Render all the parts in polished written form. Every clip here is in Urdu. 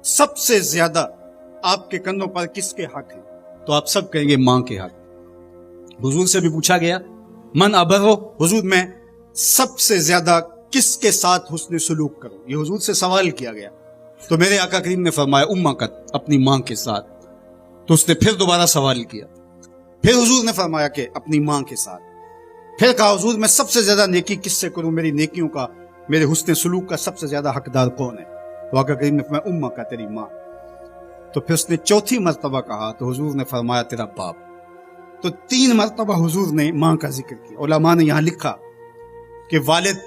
سب سے زیادہ آپ کے کندھوں پر کس کے حق ہیں؟ تو آپ سب کہیں گے ماں کے حق۔ حضور سے بھی پوچھا گیا من ابرو، حضور میں سب سے زیادہ کس کے ساتھ حسن سلوک کروں، یہ حضور سے سوال کیا گیا۔ تو میرے آقا کریم نے فرمایا امکت، اپنی ماں کے ساتھ۔ تو اس نے پھر دوبارہ سوال کیا، پھر حضور نے فرمایا کہ اپنی ماں کے ساتھ۔ پھر کہا حضور میں سب سے زیادہ نیکی کس سے کروں، میری نیکیوں کا، میرے حسن سلوک کا سب سے زیادہ حقدار کون ہے؟ تو آقا کریم نے فرمایا امکا، تیری ماں۔ تو پھر اس نے چوتھی مرتبہ کہا تو حضور نے فرمایا تیرا باپ۔ تو 3 مرتبہ حضور نے ماں کا ذکر کیا۔ علماء نے یہاں لکھا کہ والد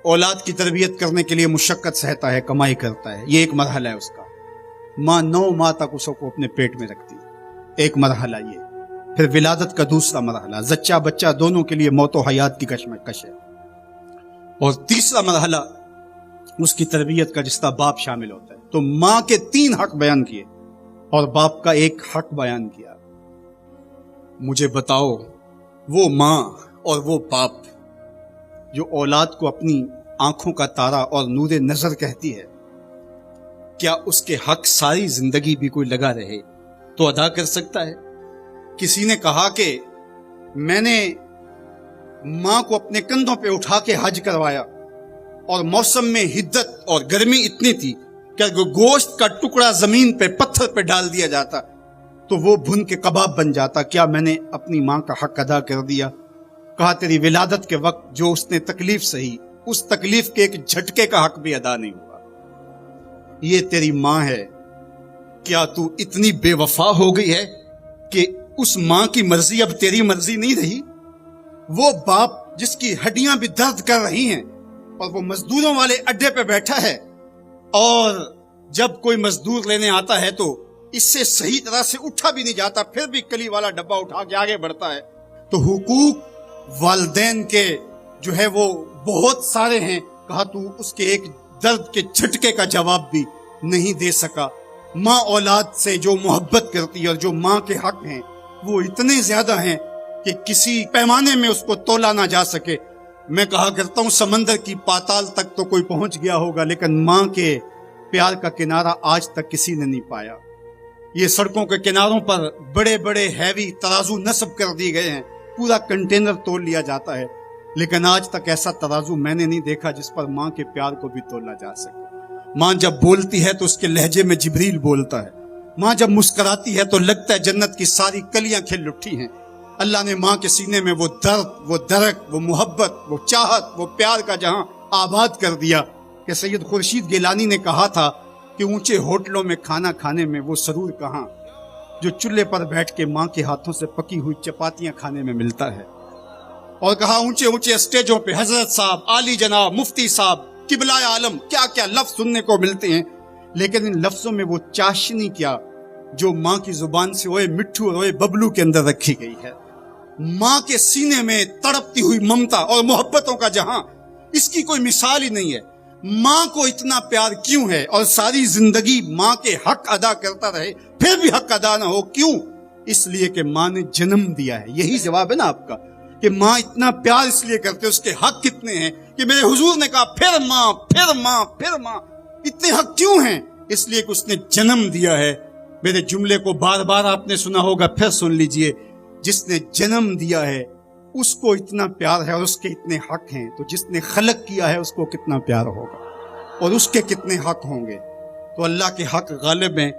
اولاد کی تربیت کرنے کے لیے مشقت سہتا ہے، کمائی کرتا ہے، یہ ایک مرحلہ ہے اس کا۔ ماں 9 ماہ تک اس کو اپنے پیٹ میں رکھتی ہے، ایک مرحلہ یہ۔ پھر ولادت کا دوسرا مرحلہ، زچہ بچہ دونوں کے لیے موت و حیات کی کشمکش ہے۔ اور تیسرا مرحلہ اس کی تربیت کا، جس کا باپ شامل ہوتا ہے۔ تو ماں کے 3 حق بیان کیے اور باپ کا 1 حق بیان کیا۔ مجھے بتاؤ وہ ماں اور وہ باپ جو اولاد کو اپنی آنکھوں کا تارا اور نور نظر کہتی ہے، کیا اس کے حق ساری زندگی بھی کوئی لگا رہے تو ادا کر سکتا ہے؟ کسی نے کہا کہ میں نے ماں کو اپنے کندھوں پہ اٹھا کے حج کروایا اور موسم میں حدت اور گرمی اتنی تھی کہ گوشت کا ٹکڑا زمین پہ پتھر پہ ڈال دیا جاتا تو وہ بھن کے کباب بن جاتا، کیا میں نے اپنی ماں کا حق ادا کر دیا؟ کہا تیری ولادت کے وقت جو اس نے تکلیف سہی، اس تکلیف کے ایک جھٹکے کا حق بھی ادا نہیں ہوا۔ یہ تیری ماں ہے، کیا تو اتنی بے وفا ہو گئی ہے کہ اس ماں کی مرضی اب تیری مرضی نہیں رہی؟ وہ باپ جس کی ہڈیاں بھی درد کر رہی ہیں اور وہ مزدوروں والے اڈے پہ بیٹھا ہے، اور جب کوئی مزدور لینے آتا ہے تو اس سے صحیح طرح سے اٹھا بھی نہیں جاتا، پھر بھی کلی والا ڈبہ اٹھا کے آگے بڑھتا ہے۔ تو حقوق والدین کے جو ہے وہ بہت سارے ہیں، کہا تو اس کے ایک درد کے جھٹکے کا جواب بھی نہیں دے سکا۔ ماں اولاد سے جو محبت کرتی ہے اور جو ماں کے حق ہیں وہ اتنے زیادہ ہیں کہ کسی پیمانے میں اس کو تولا نہ جا سکے۔ میں کہا کرتا ہوں سمندر کی پاتال تک تو کوئی پہنچ گیا ہوگا، لیکن ماں کے پیار کا کنارہ آج تک کسی نے نہیں پایا۔ یہ سڑکوں کے کناروں پر بڑے بڑے ہیوی ترازو نصب کر دیے گئے ہیں، پورا کنٹینر تول لیا جاتا ہے، لیکن آج تک ایسا ترازو میں نے نہیں دیکھا جس پر ماں کے پیار کو بھی تولا جا سکے۔ ماں جب بولتی ہے تو اس کے لہجے میں جبریل بولتا ہے، ماں جب مسکراتی ہے تو لگتا ہے جنت کی ساری کلیاں کھل اٹھی ہیں۔ اللہ نے ماں کے سینے میں وہ درد، وہ درک، وہ محبت، وہ چاہت، وہ پیار کا جہاں آباد کر دیا کہ سید خورشید گیلانی نے کہا تھا کہ اونچے ہوٹلوں میں کھانا کھانے میں وہ سرور کہاں جو چولہے پر بیٹھ کے ماں کے ہاتھوں سے پکی ہوئی چپاتیاں کھانے میں ملتا ہے۔ اور کہا اونچے اونچے اسٹیجوں پہ حضرت صاحب، عالی جناب، مفتی صاحب، قبلہ عالم، کیا کیا لفظ سننے کو ملتے ہیں، لیکن ان لفظوں میں وہ چاشنی کیا جو ماں کی زبان سے اوئے مٹھو اور اوئے ببلو کے اندر رکھی گئی ہے۔ ماں کے سینے میں تڑپتی ہوئی ممتا اور محبتوں کا جہاں، اس کی کوئی مثال ہی نہیں ہے۔ ماں کو اتنا پیار کیوں ہے اور ساری زندگی ماں کے حق ادا کرتا رہے پھر بھی حق ادا نہ ہو؟ کیوں؟ اس لیے کہ ماں نے جنم دیا ہے۔ یہی جواب ہے نا آپ کا کہ ماں اتنا پیار اس لیے کرتے، اس کے حق کتنے ہیں کہ میرے حضور نے کہا پھر ماں، پھر ماں، پھر ماں۔ اتنے حق کیوں ہیں؟ اس لیے کہ اس نے جنم دیا ہے۔ میرے جملے کو بار بار آپ نے سنا ہوگا، پھر سن لیجئے، جس نے جنم دیا ہے اس کو اتنا پیار ہے اور اس کے اتنے حق ہیں، تو جس نے خلق کیا ہے اس کو کتنا پیار ہوگا اور اس کے کتنے حق ہوں گے۔ تو اللہ کے حق غالب ہیں،